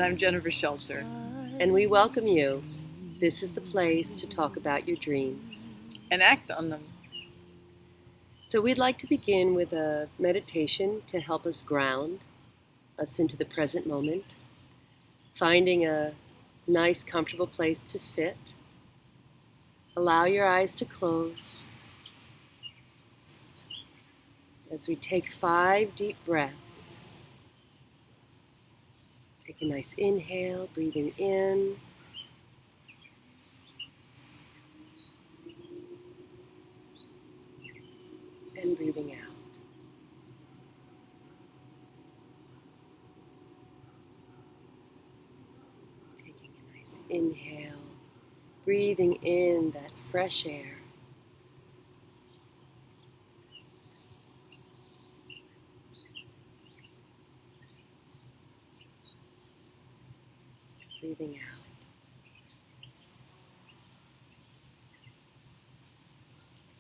I'm Jennifer Schelter. And we welcome you. This is the place to talk about your dreams. And act on them. So we'd like to begin with a meditation to help us ground us into the present moment, finding a nice, comfortable place to sit. Allow your eyes to close as we take 5 deep breaths. Take a nice inhale, breathing in. And breathing out. Taking a nice inhale, breathing in that fresh air. Breathing out.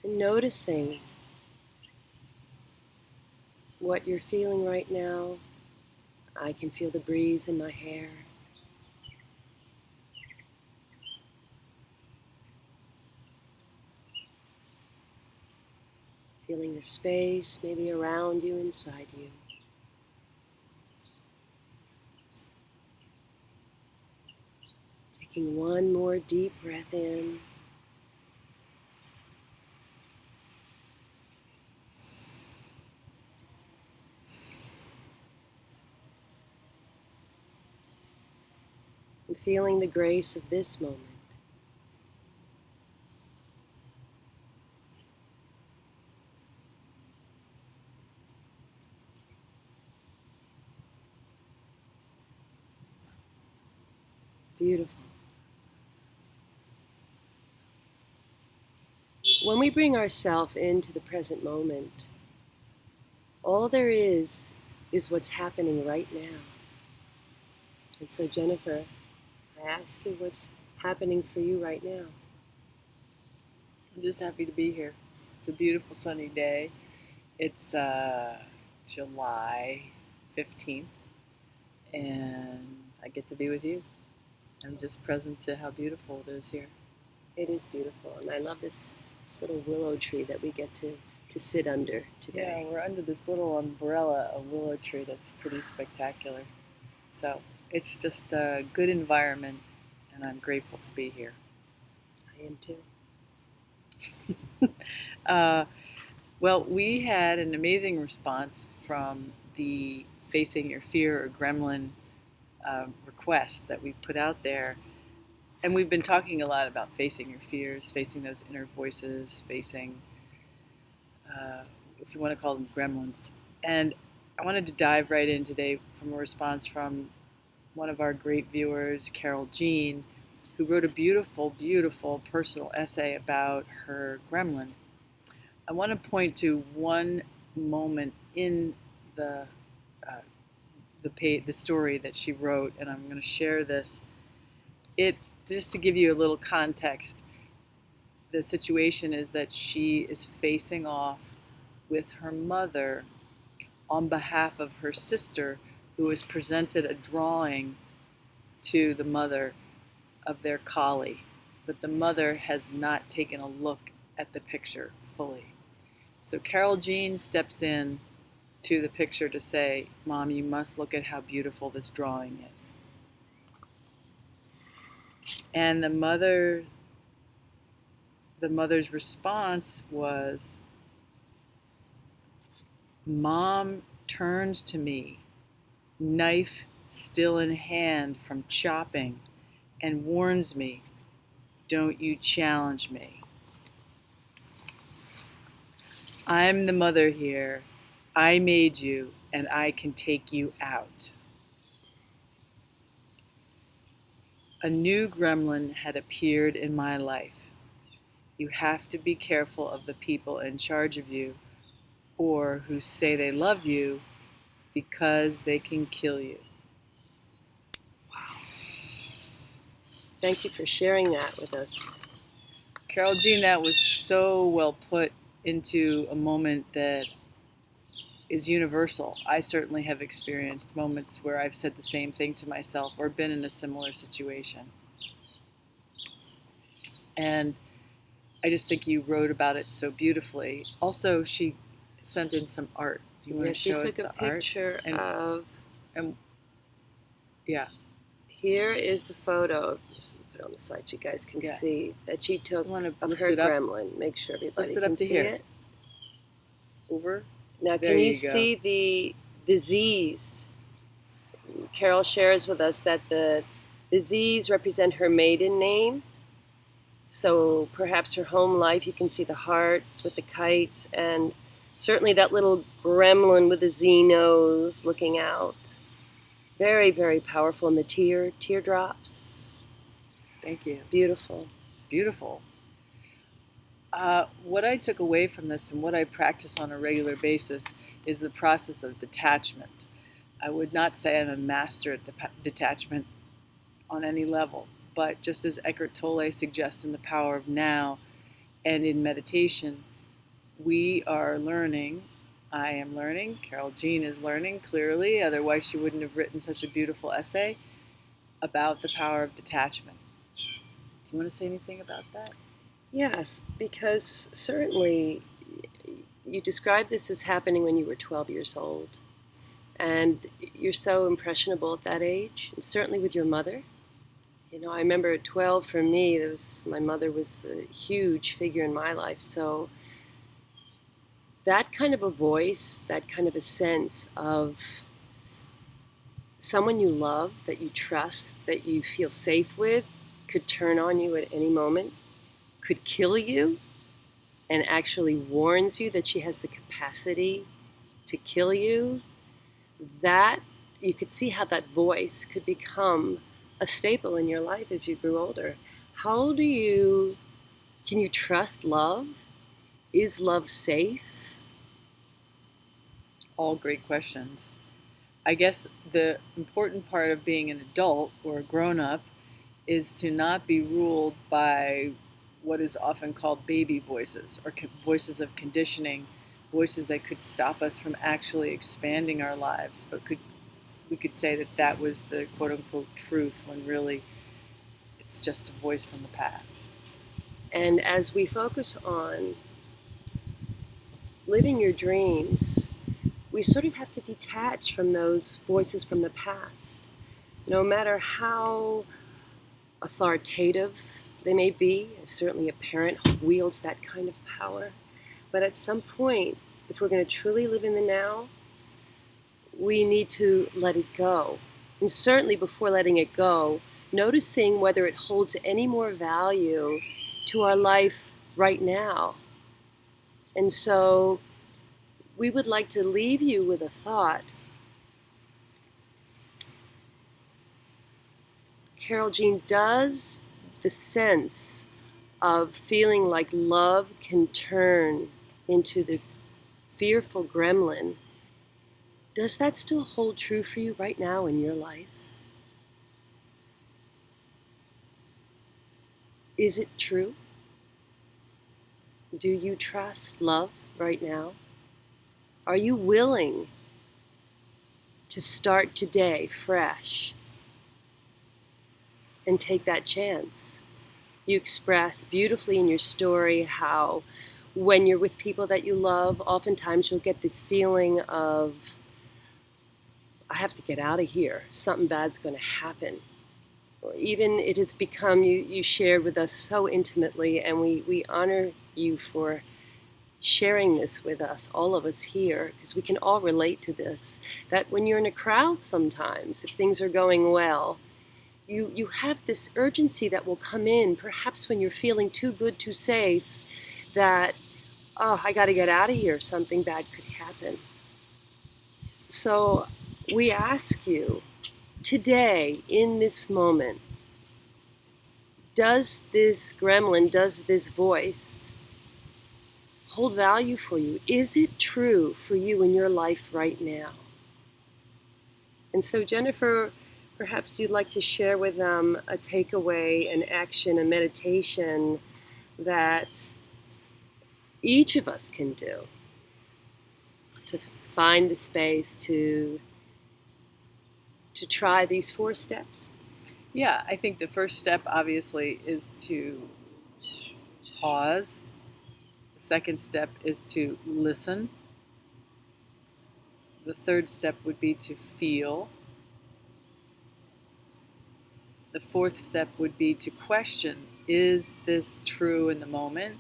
And noticing what you're feeling right now. I can feel the breeze in my hair. Feeling the space maybe around you, inside you. Taking one more deep breath in. And feeling the grace of this moment. Beautiful. When we bring ourselves into the present moment, all there is what's happening right now. And so, Jennifer, I ask you what's happening for you right now. I'm just happy to be here. It's a beautiful sunny day. It's July 15th, and I get to be with you. I'm just present to how beautiful it is here. It is beautiful, and I love this little willow tree that we get to sit under today. Yeah, we're under this little umbrella, a willow tree that's pretty spectacular. So it's just a good environment, and I'm grateful to be here. I am too. Well, we had an amazing response from the Facing Your Fear or Gremlin request that we put out there. And we've been talking a lot about facing your fears, facing those inner voices, facing, if you want to call them gremlins. And I wanted to dive right in today from a response from one of our great viewers, Carol Jean, who wrote a beautiful, beautiful personal essay about her gremlin. I want to point to one moment in the story that she wrote, and I'm going to share this. Just to give you a little context, the situation is that she is facing off with her mother on behalf of her sister, who has presented a drawing to the mother of their collie, but the mother has not taken a look at the picture fully. So Carol Jean steps in to the picture to say, "Mom, you must look at how beautiful this drawing is." And the mother's response was, "Mom turns to me, knife still in hand from chopping, and warns me, 'Don't you challenge me.' I'm the mother here. I made you, and I can take you out." A new gremlin had appeared in my life. You have to be careful of the people in charge of you, or who say they love you, because they can kill you. Wow. Thank you for sharing that with us. Carol Jean, that was so well put into a moment that is universal. I certainly have experienced moments where I've said the same thing to myself or been in a similar situation. And I just think you wrote about it so beautifully. Also, she sent in some art. Do you want to she show us took a the art? picture of. And yeah, Here is the photo. Just put it on the side so you guys can see that she took want to of lift her it up? gremlin. Make sure everybody Lift it up can to see here. it. Over. Now, There can you you go. see the Z's? Carol shares with us that the Z's represent her maiden name. So perhaps her home life, you can see the hearts with the kites, and certainly that little gremlin with the Z nose looking out. Very, very powerful. And the teardrops. Thank you. Beautiful. It's beautiful. What I took away from this and what I practice on a regular basis is the process of detachment. I would not say I'm a master at detachment on any level, but just as Eckhart Tolle suggests in The Power of Now and in meditation, we are learning. I am learning. Carol Jean is learning, clearly, otherwise she wouldn't have written such a beautiful essay about the power of detachment. Do you want to say anything about that? Yes, because certainly you described this as happening when you were 12 years old. And you're so impressionable at that age, and certainly with your mother. You know, I remember at 12 for me, my mother was a huge figure in my life. So that kind of a voice, that kind of a sense of someone you love, that you trust, that you feel safe with, could turn on you at any moment, could kill you, and actually warns you that she has the capacity to kill you, that you could see how that voice could become a staple in your life as you grew older. Can you trust love? Is love safe? All great questions. I guess the important part of being an adult or a grown-up is to not be ruled by what is often called baby voices or voices of conditioning, voices that could stop us from actually expanding our lives, but we could say that was the quote-unquote truth when really it's just a voice from the past. And as we focus on living your dreams, we sort of have to detach from those voices from the past. No matter how authoritative they may be, certainly a parent wields that kind of power. But at some point, if we're going to truly live in the now, we need to let it go. And certainly before letting it go, noticing whether it holds any more value to our life right now. And so we would like to leave you with a thought. Carol Jean, does the sense of feeling like love can turn into this fearful gremlin, does that still hold true for you right now in your life? Is it true? Do you trust love right now? Are you willing to start today fresh and take that chance? You express beautifully in your story how when you're with people that you love, oftentimes you'll get this feeling of, I have to get out of here. Something bad's going to happen. Or even it has become, you shared with us so intimately, and we honor you for sharing this with us, all of us here, because we can all relate to this, that when you're in a crowd sometimes, if things are going well, you have this urgency that will come in, perhaps when you're feeling too good, too safe, that, oh, I got to get out of here, something bad could happen. So we ask you today, in this moment, does this gremlin, does this voice hold value for you? Is it true for you in your life right now? And so, Jennifer, perhaps you'd like to share with them a takeaway, an action, a meditation that each of us can do to find the space to try these 4 steps? Yeah, I think the first step, obviously, is to pause. The second step is to listen. The third step would be to feel. The fourth step would be to question, is this true in the moment?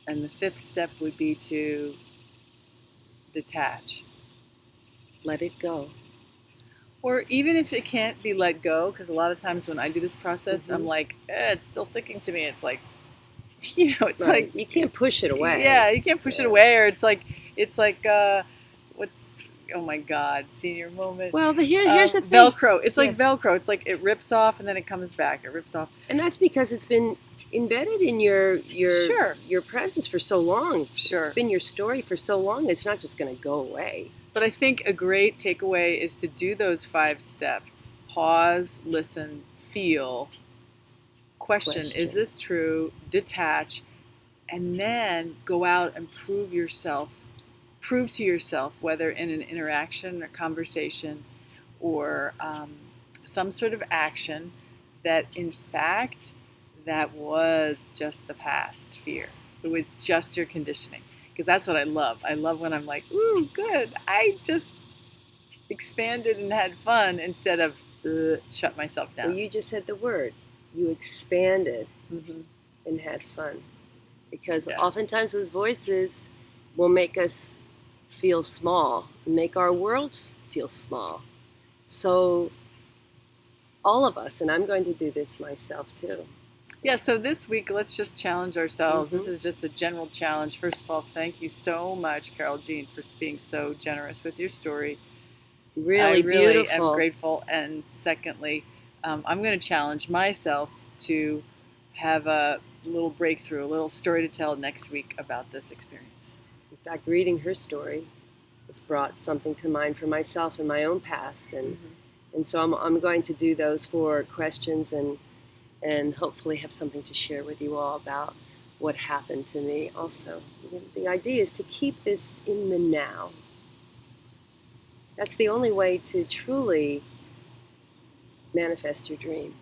And the fifth step would be to detach. Let it go. Or even if it can't be let go, because a lot of times when I do this process, I'm Mhm. like, it's still sticking to me. It's like, it's Right. like You can't push it away. Yeah, you can't push it Yeah. away, or it's like what's oh my God, senior moment. Well, but here's the thing. Velcro. It's like Yeah. Velcro. It's like it rips off and then it comes back. It rips off. And that's because it's been embedded in your Sure. your presence for so long. Sure. It's been your story for so long. It's not just going to go away. But I think a great takeaway is to do those 5 steps. Pause, listen, feel, question, is this true? Detach, and then go out and prove to yourself, whether in an interaction or conversation or some sort of action, that in fact that was just the past fear. It was just your conditioning. Because that's what I love. I love when I'm like, ooh, good. I just expanded and had fun instead of shut myself down. Well, you just said the word. You expanded and had fun. Because oftentimes those voices will make us feel small, make our worlds feel small. So all of us, and I'm going to do this myself too. Yeah, so this week, let's just challenge ourselves. This is just a general challenge. First of all, thank you so much, Carol Jean, for being so generous with your story. Really beautiful. I really am grateful. And secondly, I'm going to challenge myself to have a little breakthrough, a little story to tell next week about this experience. In fact, reading her story has brought something to mind for myself in my own past. And so I'm going to do those 4 questions and hopefully have something to share with you all about what happened to me also. The idea is to keep this in the now. That's the only way to truly manifest your dream.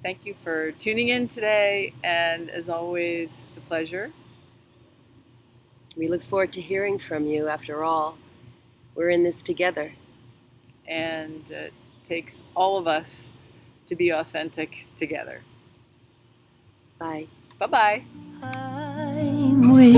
Thank you for tuning in today, and as always, it's a pleasure. We look forward to hearing from you. After all, we're in this together. And it takes all of us to be authentic together. Bye. Bye-bye. I'm with